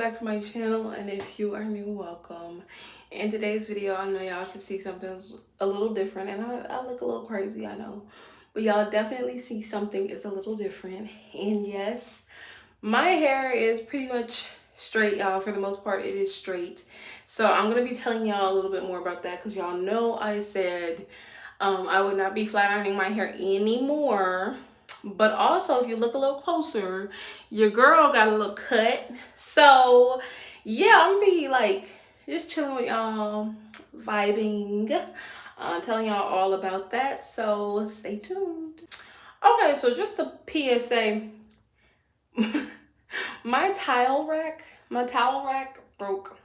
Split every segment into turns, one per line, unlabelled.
back to my channel, and if you are new, welcome. In today's video, I know y'all can see something a little different, and I look a little crazy, I know, but y'all definitely see something is a little different. And yes, my hair is pretty much straight, y'all. For the most part, it is straight. So I'm gonna be telling y'all a little bit more about that, because y'all know I said I would not be flat ironing my hair anymore. But also, if you look a little closer, your girl got a little cut. So yeah, I'm gonna be like just chilling with y'all, vibing, telling y'all all about that. So stay tuned. Okay, so just a PSA. my towel rack broke.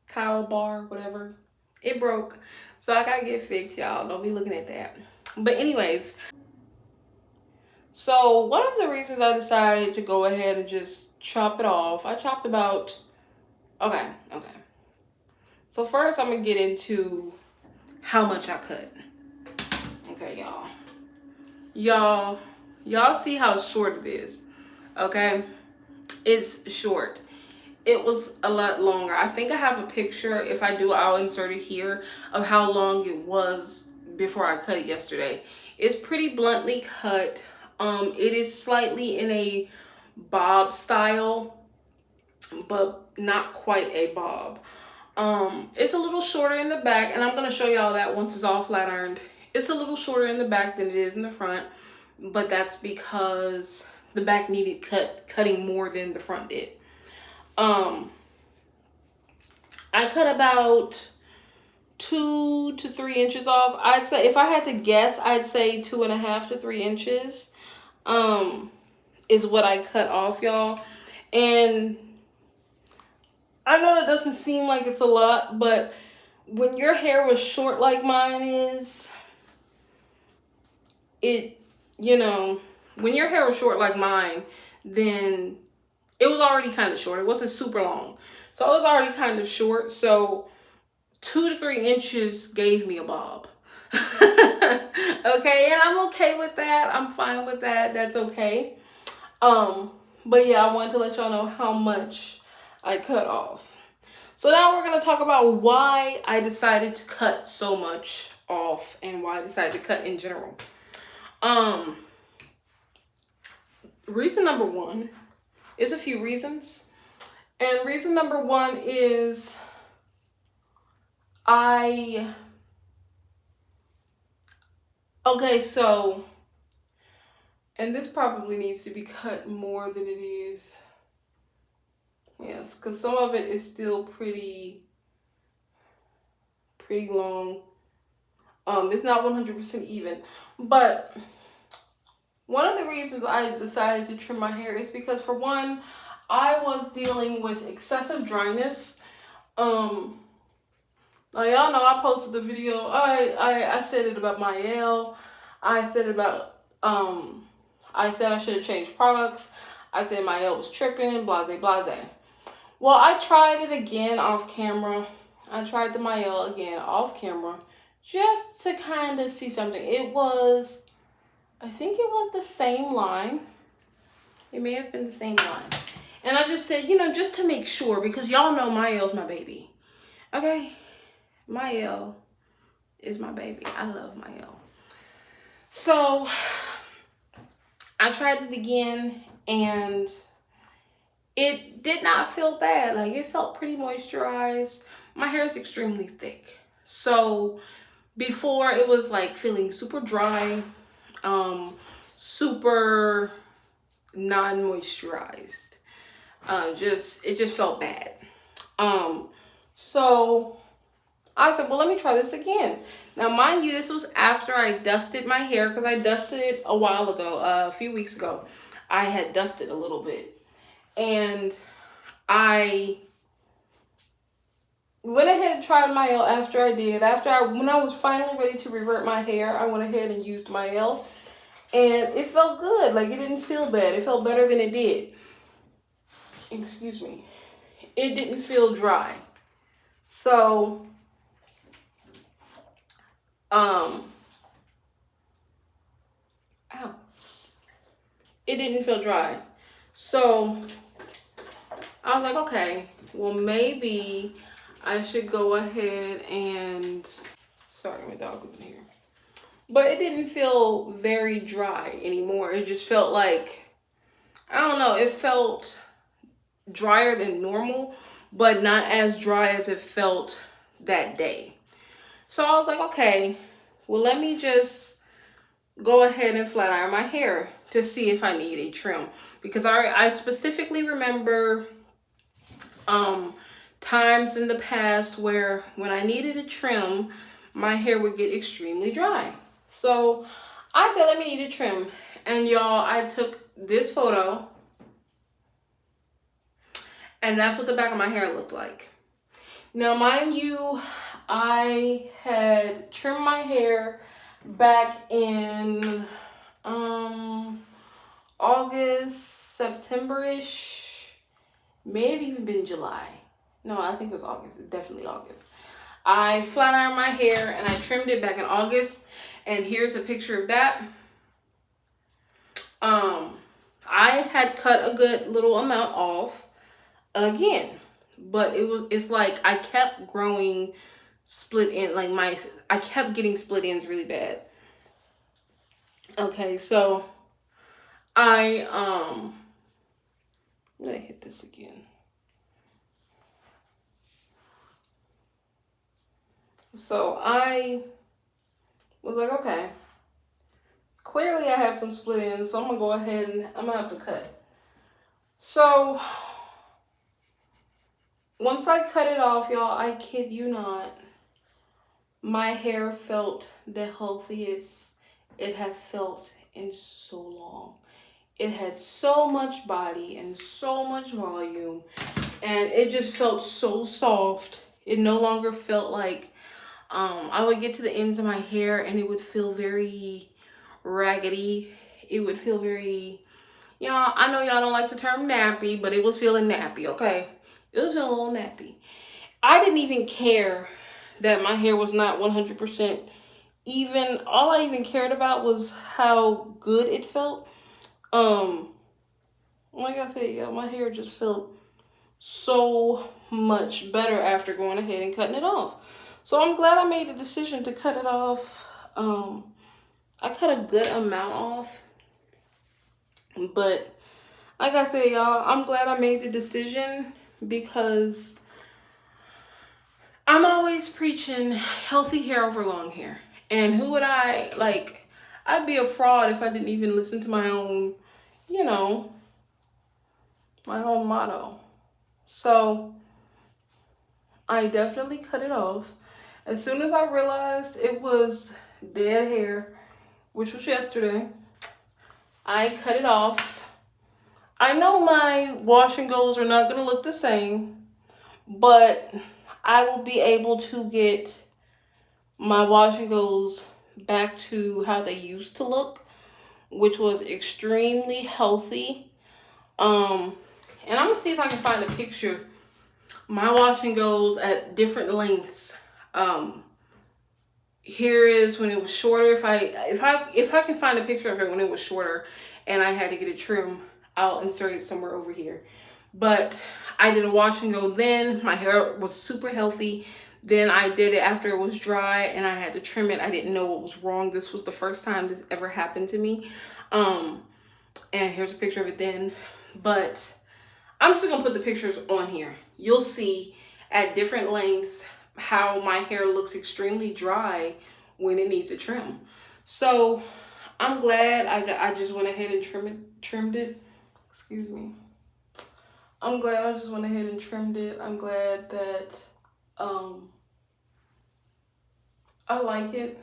Towel bar, whatever, it broke. So I gotta get fixed, y'all. Don't be looking at that. But anyways, so one of the reasons I decided to go ahead and just chop it off, I chopped about, okay. So first I'm gonna get into how much I cut. Okay, y'all see how short it is, okay? It's short. It was a lot longer. I think I have a picture. If I do, I'll insert it here, of how long it was before I cut it yesterday. It's pretty bluntly cut. It is slightly in a bob style, but not quite a bob. It's a little shorter in the back, and I'm gonna show y'all that once it's all flat ironed. It's a little shorter in the back than it is in the front, but that's because the back needed cutting more than the front did. I cut about 2 to 3 inches off. I'd say, if I had to guess, I'd say 2.5 to 3 inches is what I cut off, y'all. And I know that doesn't seem like it's a lot, but when your hair was short like mine is, when your hair was short like mine, then it was already kind of short. It wasn't super long. So it was already kind of short. So 2 to 3 inches gave me a bob. Okay, and I'm okay with that. I'm fine with that. That's okay. But yeah, I wanted to let y'all know how much I cut off. So now we're going to talk about why I decided to cut so much off and why I decided to cut in general. Reason number one is a few reasons. And reason number one is okay, so, and this probably needs to be cut more than it is. Yes, because some of it is still pretty long. It's not 100% even. But one of the reasons I decided to trim my hair is because, for one, I was dealing with excessive dryness. Now y'all know I posted the video. I said it about my L. I said about I said I should have changed products. I said my L was tripping, blase blase. Well, I tried it again off camera. I tried the Mael again off camera just to kind of see something. It was, I think it was the same line. It may have been the same line. And I just said, just to make sure, because y'all know Mael's my baby. Okay? Mael is my baby. I love Mael. So I tried it again, and it did not feel bad. Like, it felt pretty moisturized. My hair is extremely thick. So before, it was like feeling super dry, super non-moisturized. It just felt bad. So I said, well, let me try this again. Now, mind you, this was after I dusted my hair, because I dusted it a while ago, a few weeks ago. I had dusted a little bit. And I went ahead and tried my L after I did. When I was finally ready to revert my hair, I went ahead and used my L. And it felt good. Like, it didn't feel bad. It felt better than it did. Excuse me. It didn't feel dry. So, it didn't feel dry. So I was like, okay, well, maybe I should go ahead and, sorry, my dog was in here. But it didn't feel very dry anymore. It just felt like, I don't know, it felt drier than normal, but not as dry as it felt that day. So I was like, okay, well, let me just go ahead and flat iron my hair to see if I need a trim. Because I specifically remember times in the past where when I needed a trim, my hair would get extremely dry. So I said, let me need a trim. And y'all, I took this photo, and that's what the back of my hair looked like. Now, mind you, I had trimmed my hair back in August, September-ish, may have even been July. No, I think it was August, definitely August. I flat ironed my hair and I trimmed it back in August, and here's a picture of that. I had cut a good little amount off again, but it's like I kept growing split end, like I kept getting split ends really bad. Okay, so let me hit this again. So I was like, okay, clearly I have some split ends, so I'm gonna go ahead and I'm gonna have to cut. So once I cut it off, y'all, I kid you not, my hair felt the healthiest it has felt in so long. It had so much body and so much volume, and it just felt so soft. It no longer felt like I would get to the ends of my hair and it would feel very raggedy. It would feel very, y'all, I know y'all don't like the term nappy, but it was feeling nappy, okay? It was feeling a little nappy. I didn't even care that my hair was not 100% even. All I even cared about was how good it felt. Like I said, yeah, my hair just felt so much better after going ahead and cutting it off. So I'm glad I made the decision to cut it off. I cut a good amount off, but like I said, y'all, I'm glad I made the decision because I'm always preaching healthy hair over long hair. And who would I'd be a fraud if I didn't even listen to my own, my own motto. So I definitely cut it off. As soon as I realized it was dead hair, which was yesterday, I cut it off. I know my wash and goes are not going to look the same, but I will be able to get my wash and goes back to how they used to look, which was extremely healthy. And I'm gonna see if I can find a picture. My wash and goes at different lengths. Here is when it was shorter. If I can find a picture of it when it was shorter and I had to get a trim, I'll insert it somewhere over here. But I did a wash and go then. My hair was super healthy. Then I did it after it was dry and I had to trim it. I didn't know what was wrong. This was the first time this ever happened to me. And here's a picture of it then. But I'm just gonna put the pictures on here. You'll see at different lengths how my hair looks extremely dry when it needs a trim. So I'm glad I just went ahead and trimmed it. Excuse me. I'm glad I just went ahead and trimmed it. I'm glad that I like it.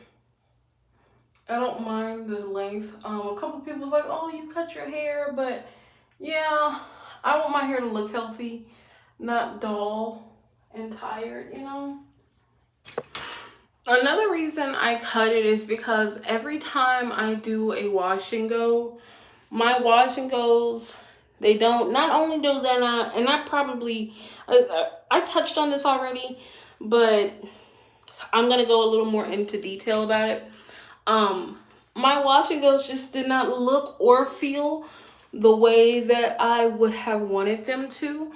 I don't mind the length. A couple people was like, oh, you cut your hair, but yeah, I want my hair to look healthy, not dull and tired, Another reason I cut it is because every time I do a wash and go, my wash and goes, they don't, not only do they not, and I touched on this already, but I'm going to go a little more into detail about it. My wash and goes just did not look or feel the way that I would have wanted them to.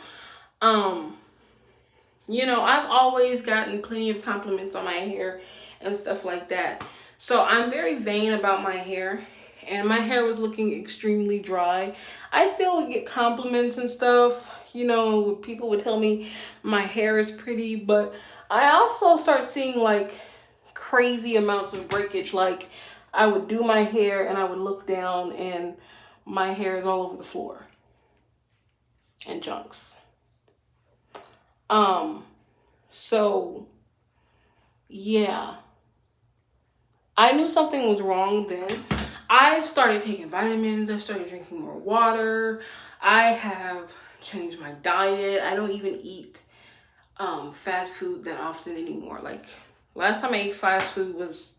You know, I've always gotten plenty of compliments on my hair and stuff like that. So I'm very vain about my hair, and my hair was looking extremely dry. I still would get compliments and stuff. You know, people would tell me my hair is pretty, but I also start seeing like crazy amounts of breakage. Like I would do my hair and I would look down and my hair is all over the floor and chunks. Um, so yeah, I knew something was wrong then. I started taking vitamins, I started drinking more water, I have changed my diet. I don't even eat fast food that often anymore. Like last time I ate fast food was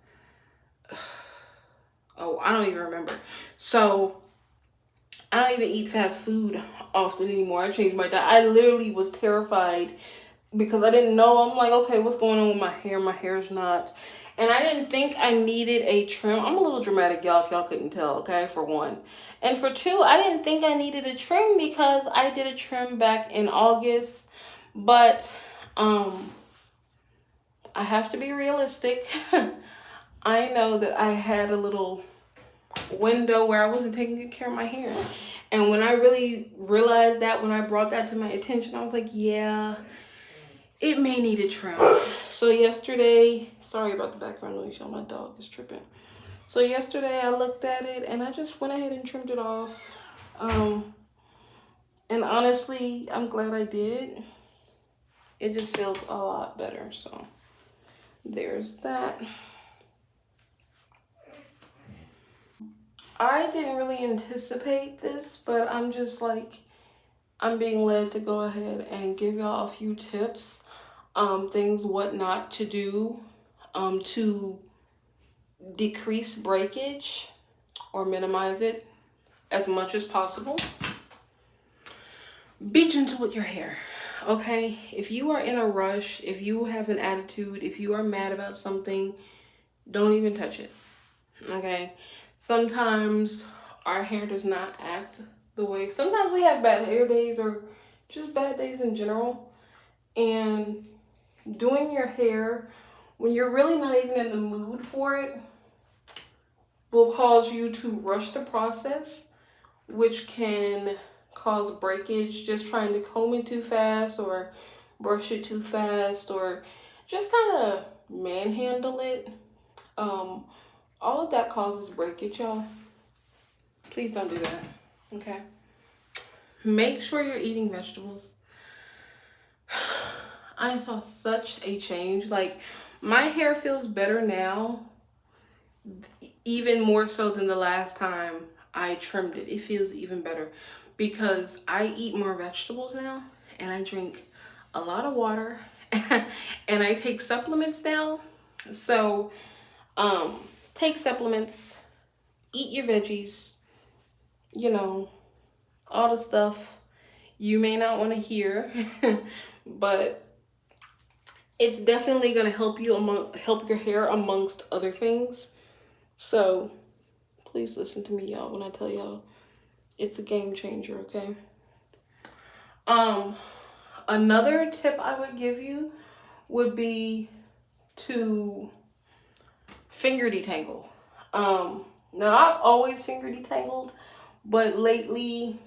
oh, I don't even remember. So I don't even eat fast food often anymore. I changed my diet. I literally was terrified because I didn't know. I'm like, okay, what's going on with my hair? My hair's not. And I didn't think I needed a trim. I'm a little dramatic, y'all, if y'all couldn't tell, okay, for one. And for two, I didn't think I needed a trim because I did a trim back in August. But I have to be realistic. I know that I had a little window where I wasn't taking good care of my hair. And when I really realized that, when I brought that to my attention, I was like, yeah, it may need a trim. So yesterday, sorry about the background noise, y'all, my dog is tripping. So yesterday I looked at it and I just went ahead and trimmed it off. And honestly, I'm glad I did. It just feels a lot better. So there's that. I didn't really anticipate this, but I'm just like, I'm being led to go ahead and give y'all a few tips, things what not to do, to decrease breakage or minimize it as much as possible. Be gentle with your hair, okay? If you are in a rush, if you have an attitude, if you are mad about something, don't even touch it, okay? Sometimes our hair does not act the way, sometimes we have bad hair days or just bad days in general, and doing your hair when you're really not even in the mood for it will cause you to rush the process, which can cause breakage. Just trying to comb it too fast or brush it too fast or just kind of manhandle it. All of that causes breakage, y'all. Please don't do that, okay? Make sure you're eating vegetables. I saw such a change. Like, my hair feels better now, even more so than the last time I trimmed it. It feels even better because I eat more vegetables now and I drink a lot of water and I take supplements now. So, take supplements, eat your veggies, you know, all the stuff you may not want to hear, but it's definitely going to help you help your hair amongst other things. So please listen to me, y'all, when I tell y'all it's a game changer, okay? Another tip I would give you would be to finger detangle. Now I've always finger detangled, but lately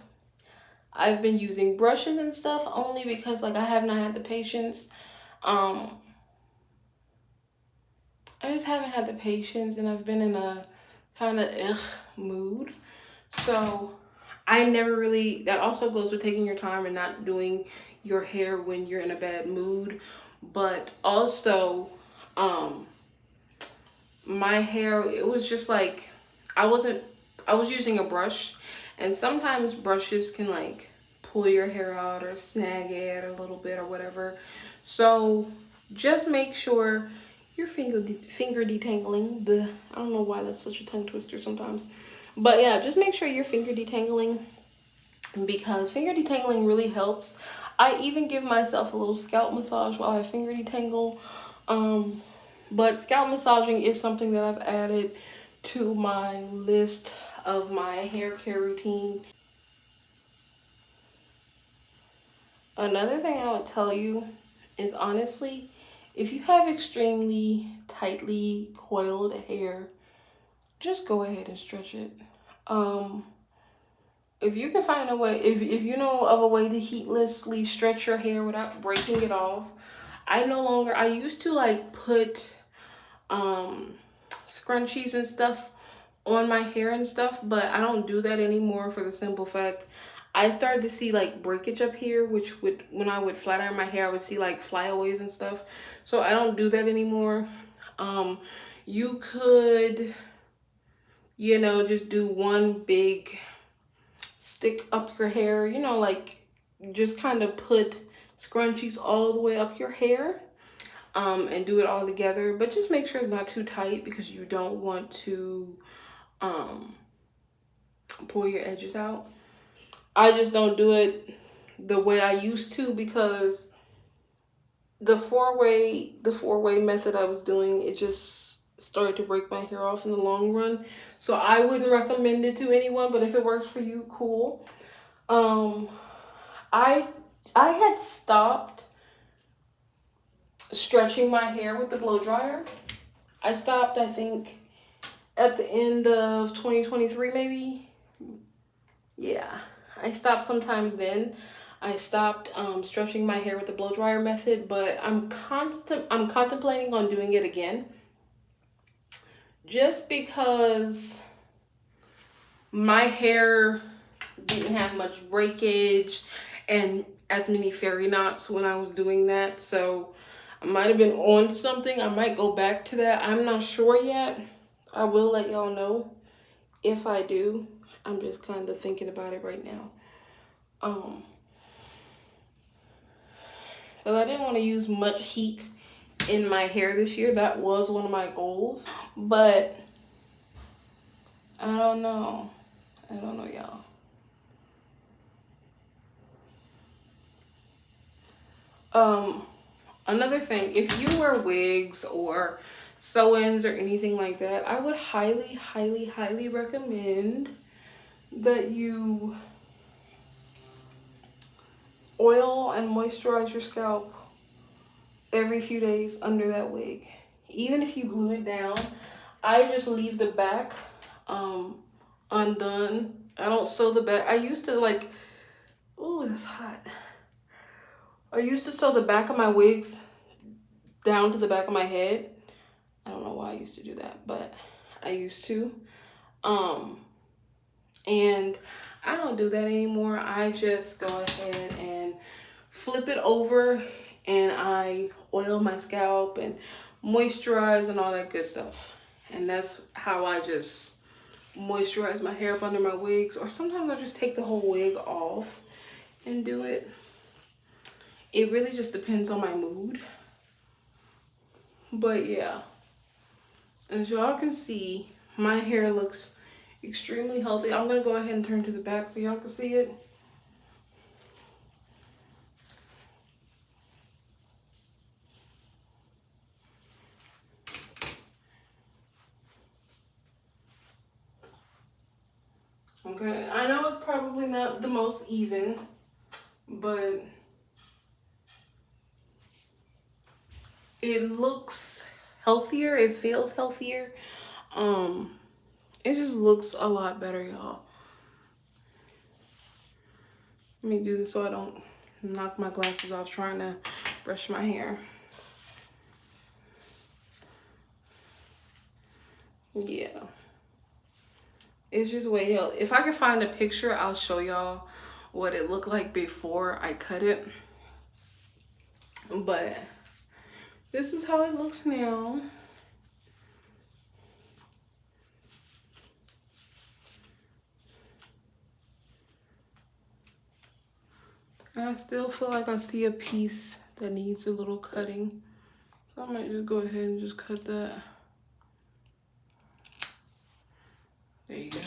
I've been using brushes and stuff only because like I have not had the patience. I just haven't had the patience and I've been in a kind of mood. So I never really, that also goes with taking your time and not doing your hair when you're in a bad mood. But also, my hair, it was just like, I was using a brush, and sometimes brushes can like pull your hair out or snag it a little bit or whatever. So just make sure your finger detangling. Bleh. I don't know why that's such a tongue twister sometimes. But yeah, just make sure you're finger detangling because finger detangling really helps. I even give myself a little scalp massage while I finger detangle. But scalp massaging is something that I've added to my list of my hair care routine. Another thing I would tell you is honestly, if you have extremely tightly coiled hair, just go ahead and stretch it. If you can find a way, if you know of a way to heatlessly stretch your hair without breaking it off, I used to like put scrunchies and stuff on my hair and stuff, but I don't do that anymore for the simple fact I started to see like breakage up here, which would, when I would flat iron my hair, I would see like flyaways and stuff. So I don't do that anymore. You could, you know, just do one big stick up your hair, you know, like just kind of put scrunchies all the way up your hair, and do it all together, but just make sure it's not too tight because you don't want to pull your edges out. I just don't do it the way I used to because the four-way method I was doing, it just started to break my hair off in the long run. So I wouldn't recommend it to anyone, but if it works for you, cool. I had stopped stretching my hair with the blow dryer. I stopped, I think, at the end of 2023, maybe. Yeah, I stopped sometime then. I stopped stretching my hair with the blow dryer method, but I'm contemplating on doing it again. Just because my hair didn't have much breakage and as many fairy knots when I was doing that, so I might have been on something. I might go back to that. I'm not sure yet. I will let y'all know if I do. I'm just kind of thinking about it right now. Because I didn't want to use much heat in my hair this year. That was one of my goals. But I don't know. I don't know, y'all. Another thing, if you wear wigs or sew-ins or anything like that, I would highly, highly, highly recommend that you oil and moisturize your scalp every few days under that wig. Even if you glue it down, I just leave the back undone. I don't sew the back. I used to like, oh, that's hot. I used to sew the back of my wigs down to the back of my head. I don't know why I used to do that, but I used to. And I don't do that anymore. I just go ahead and flip it over and I oil my scalp and moisturize and all that good stuff. And that's how I just moisturize my hair up under my wigs, or sometimes I just take the whole wig off and do it. It really just depends on my mood. But yeah, as y'all can see, my hair looks extremely healthy. I'm gonna go ahead and turn to the back so y'all can see it. Okay, I know it's probably not the most even, but it looks healthier. It feels healthier. It just looks a lot better, y'all. Let me do this so I don't knock my glasses off trying to brush my hair. Yeah. It's just way healthy. If I can find a picture, I'll show y'all what it looked like before I cut it. But this is how it looks now. I still feel like I see a piece that needs a little cutting. So I might just go ahead and just cut that. There you go.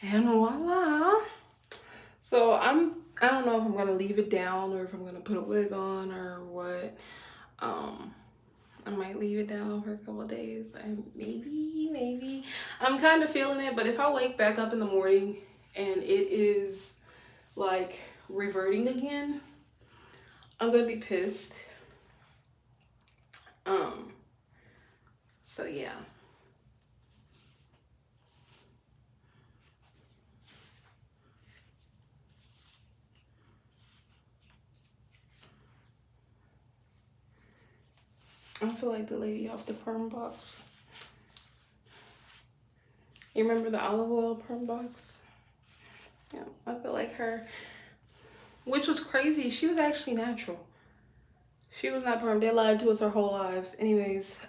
And voila. So I don't know if I'm gonna leave it down or if I'm gonna put a wig on or what. I might leave it down for a couple of days. And maybe. I'm kind of feeling it, but if I wake back up in the morning and it is like reverting again, I'm gonna be pissed. So yeah. I feel like the lady off the perm box. You remember the olive oil perm box? Yeah, I feel like her. Which was crazy. She was actually natural. She was not perm. They lied to us our whole lives. Anyways,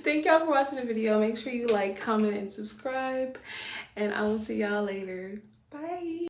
thank y'all for watching the video. Make sure you like, comment, and subscribe. And I will see y'all later. Bye.